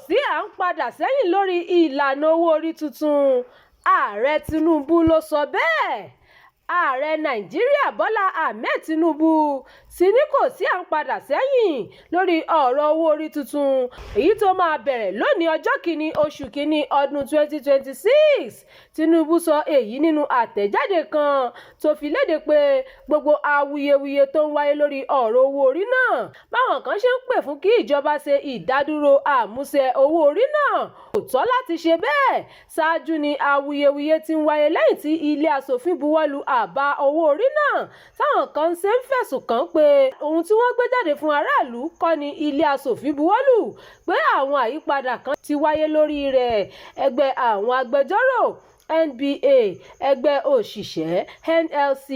sí à ń padà sẹ́yìn lórí ìlànà owó orí tuntun. Ààrẹ Tinubu ló sọ bẹ́ẹ̀. Ààrẹ Nàìjíríà Bọ́lá Ahmed Tinubu ti ní kò sí à ń padà sẹ́yìn lórí ọ̀rọ̀ owó orí tuntun èyí tó máa bẹ̀rẹ̀ lónìí ọjọ́ kìíní oṣù kìíní ọdún 2026. Tinubu sọ èyí nínú àtẹ̀jáde kan tó fi léde pé gbogbo awuyewuye tó ń wáyé lórí ọ̀rọ̀ owó orí náà báwọn kan ṣe ń pè fún kí ìjọba ṣe ìdádúró àmúṣẹ owó orí náà kò tọ́ láti ṣe bẹ́ẹ̀. Ṣáájú ni awuyewuye ti ń wáyé lẹ́yìn tí ilé aṣòfin buwọ́lu àbá owó orí náà táwọn kan ṣe ń fẹ̀sùn kàn pé ohun tí wọ́n gbé jáde fún aráàlú kọ́ ni ilé aṣòfin buwọ́lù pé àwọn àyípadà kan ti wáyé lórí rẹ̀. Ẹgbẹ́ àwọn agbẹjọ́rò NBA, ẹgbẹ́ òṣìṣẹ́ NLC,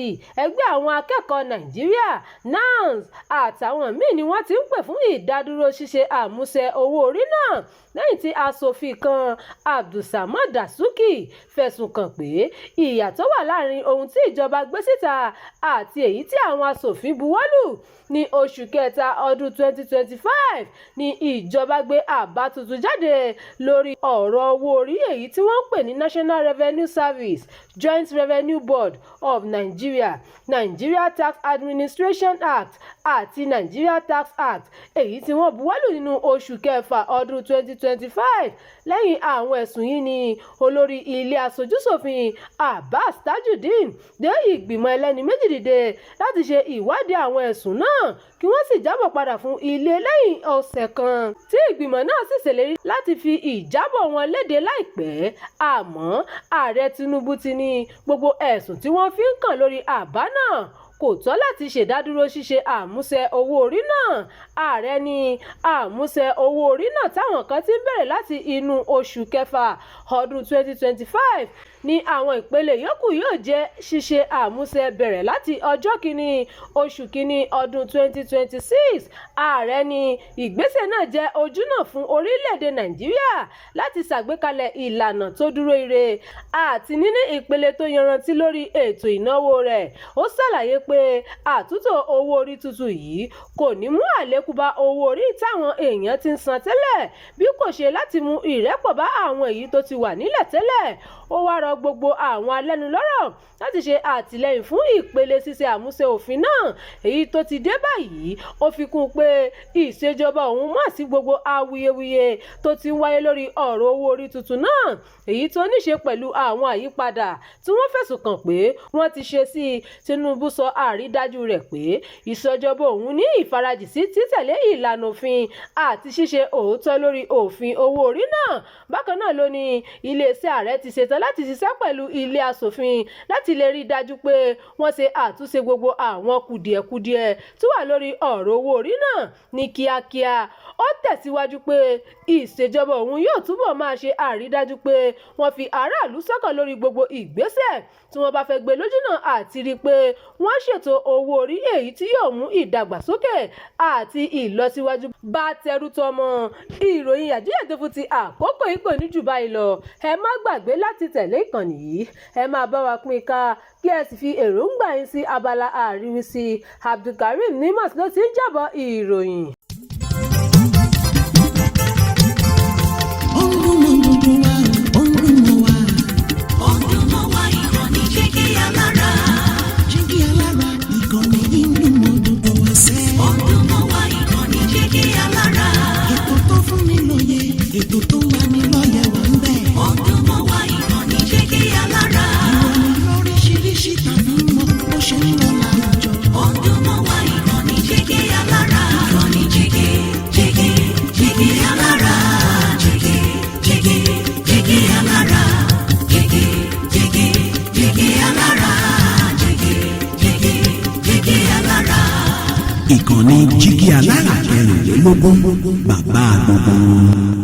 ẹgbẹ́ àwọn akẹ́kọ̀ọ́ Nàìjíríà NANS àtàwọn míì ni wọ́n ti ń pè fún ìdádúró ṣíṣe àmúṣẹ owó orí náà lẹ́yìn tí aṣòfin kan Abdulsamad Dasuki fẹ̀sùn kàn pé ìyàtọ̀ wà láàrin ohun tí ìjọba gbé síta àti èyí tí àwọn aṣòfin buwọ́lù. Ní oṣù kẹta ọdún 2025 ni ìjọba gbé àbá tuntun jáde lórí ọ̀rọ̀ owó orí èyí tí wọ́n ń pè ní National Revenue Service, Joint Revenue Board of Nigeria, Nigeria Tax Administration Act àti Nigeria Tax Act èyí tí wọ́n buwọ́lù nínú oṣù kẹfà ọdún 2025. Lẹ́yìn àwọn ẹ̀sùn yìí ni olórí ilé aṣojúṣòfin Abbas Tajudeen dé ìgbìmọ̀ ẹlẹ́ni méjì dìde láti ṣe ìwádìí àwọn ẹ̀sùn náà kí wọ́n sì jábọ̀ padà fún ilé lẹ́yìn ọ̀sẹ̀ kan tí ìgbìmọ̀ náà sì ṣèlérí láti fi ìjábọ̀ wọn léde láìpẹ́. Àmọ́ Ààrẹ Tinubu ti ní gbogbo ẹ̀sùn tí wọ́n fi ń kàn lórí àbá náà kò tọ́ láti ṣèdádúró ṣíṣe àmúṣẹ owó orí náà. Ààrẹ ní àmúṣẹ owó orí náà táwọn kan ti ń bẹ̀rẹ̀ láti inú oṣù kẹfà ọdún 2025 ní àwọn ìpele yòókù yóò jẹ́ ṣíṣe àmúṣẹ bẹ̀rẹ̀ láti ọjọ́ kìíní oṣù kìíní ọdún 2026. Ààrẹ ní ìgbésẹ̀ náà jẹ́ ojúnà fún orílẹ̀-èdè Nàìjíríà láti ṣàgbékalẹ̀ ìlànà tó dúró ire àti níní ìpele tó yanrantí lórí ètò ìnáwó rẹ̀. Ó ṣàlàyé pé àtúntò owó orí tuntun yìí kò ní mú àlékún bá owó orí táwọn èèyàn ti ń san tẹ́lẹ̀ bí kò ṣe láti mú ìrẹ́pọ̀ bá àwọn èyí tó ti wà nílẹ̀ tẹ́lẹ̀. Ó wá rọ gbogbo àwọn alẹ́nulọ́rọ̀ láti ṣe àtìlẹ́yìn fún ìpele ṣíṣe àmúṣe òfin náà èyí tó ti dé báyìí. Ó fi kún un pé ìṣèjọba òun mọ̀ sí gbogbo awuyewuye tó ti ń wáyé lórí ọ̀rọ̀ owó orí tuntun náà èyí tó ní ṣe pẹ̀lú àwọn àyípadà tí wọ́n fẹ̀sùn kàn pé wọ́n ti ṣe sí i. Tinubu sọ àrídájú rẹ̀ pé ìṣèjọba òun ní ìfarajì sí títẹ̀lé ìlànà òfin àti ṣíṣe òótọ́ lórí òfin owó orí náà. Bákan náà ló ní iléeṣẹ́ ààrẹ ti ṣetán láti ṣiṣẹ́ pẹ̀lú ilé aṣòfin láti lè rí i dájú pé wọ́n ṣe àtúnṣe gbogbo àwọn kùdìẹ̀kudiẹ tó wà lórí ọ̀rọ̀ owó orí náà ní kíákíá. Ó tẹ̀síwájú pé ìṣèjọba òun yóò túbọ̀ máa ṣe àrídájú pé wọ́n fi aráàlú sọ́kàn lórí gbogbo ìgbésẹ̀ tí wọ́n bá fẹ́ gbé lójúnà àti rí i pé wọ́n ṣètò owó orí èyí tí yóò mú ìdàgbàsókè àti ìlọsíwájú bá tẹrú tọmọ. Ìròyìn yàjóyàjó fún ti àkókò yìí kò ní jù báyìí lọ. Ẹ má gbàgbé láti tẹ̀lé ìkànnì yìí. Ẹ máa bá wa pín ká kí ẹ sì fi èròǹgbà yín sí abala àríwísí. Abdulkareem Nimas ló ti ń jábọ̀ ìròyìn. Ètò tó wà ní lọ́yẹ̀ wà ń bẹ̀. Ọdún mọ́ wá ìkànnì Jígí Alára. Ìròyìn lóríṣiríṣi tàbí mọ́ bó ṣe ń lọ láwùjọ. Ọdún mọ́ wá ìkànnì Jígí Alára. Ìkànnì Jígí Alára. Jígí Alára. Jígí Alára. Jígí Alára. Ìkànnì Jígí Alára 24 bàbá gbogbo.